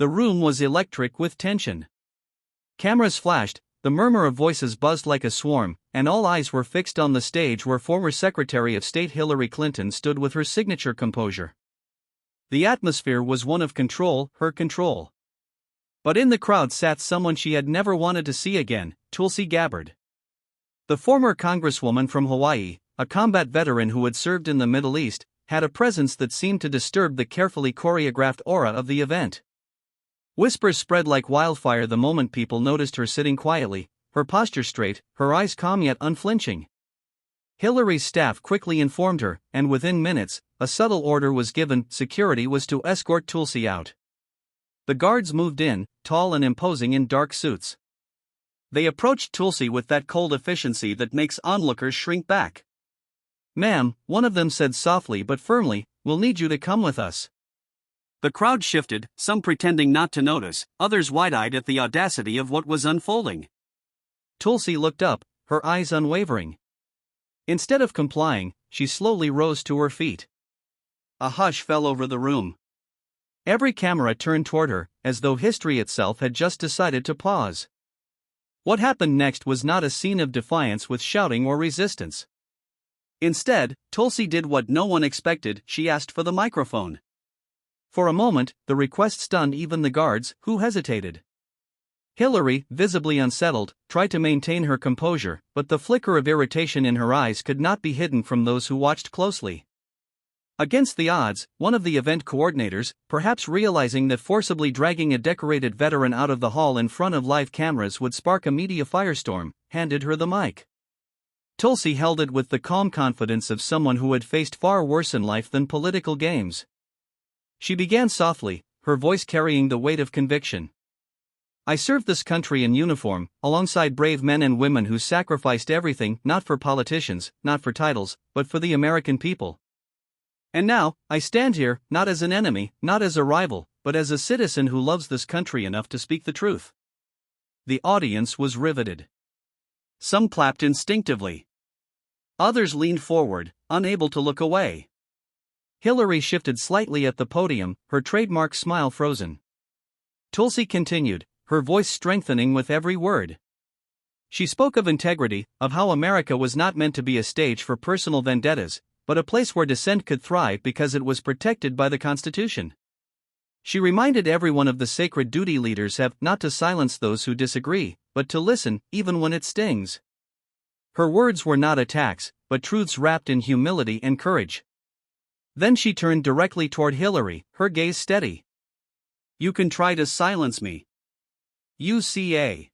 The room was electric with tension. Cameras flashed, the murmur of voices buzzed like a swarm, and all eyes were fixed on the stage where former Secretary of State Hillary Clinton stood with her signature composure. The atmosphere was one of control, her control. But in the crowd sat someone she had never wanted to see again, Tulsi Gabbard. The former congresswoman from Hawaii, a combat veteran who had served in the Middle East, had a presence that seemed to disturb the carefully choreographed aura of the event. Whispers spread like wildfire the moment people noticed her sitting quietly, her posture straight, her eyes calm yet unflinching. Hillary's staff quickly informed her, and within minutes, a subtle order was given: security was to escort Tulsi out. The guards moved in, tall and imposing in dark suits. They approached Tulsi with that cold efficiency that makes onlookers shrink back. "Ma'am," one of them said softly but firmly, "we'll need you to come with us." The crowd shifted, some pretending not to notice, others wide-eyed at the audacity of what was unfolding. Tulsi looked up, her eyes unwavering. Instead of complying, she slowly rose to her feet. A hush fell over the room. Every camera turned toward her, as though history itself had just decided to pause. What happened next was not a scene of defiance with shouting or resistance. Instead, Tulsi did what no one expected: she asked for the microphone. For a moment, the request stunned even the guards, who hesitated. Hillary, visibly unsettled, tried to maintain her composure, but the flicker of irritation in her eyes could not be hidden from those who watched closely. Against the odds, one of the event coordinators, perhaps realizing that forcibly dragging a decorated veteran out of the hall in front of live cameras would spark a media firestorm, handed her the mic. Tulsi held it with the calm confidence of someone who had faced far worse in life than political games. She began softly, her voice carrying the weight of conviction. "I served this country in uniform, alongside brave men and women who sacrificed everything, not for politicians, not for titles, but for the American people. And now, I stand here, not as an enemy, not as a rival, but as a citizen who loves this country enough to speak the truth." The audience was riveted. Some clapped instinctively. Others leaned forward, unable to look away. Hillary shifted slightly at the podium, her trademark smile frozen. Tulsi continued, her voice strengthening with every word. She spoke of integrity, of how America was not meant to be a stage for personal vendettas, but a place where dissent could thrive because it was protected by the Constitution. She reminded everyone of the sacred duty leaders have: not to silence those who disagree, but to listen, even when it stings. Her words were not attacks, but truths wrapped in humility and courage. Then she turned directly toward Hillary, her gaze steady. "You can try to silence me. UCA.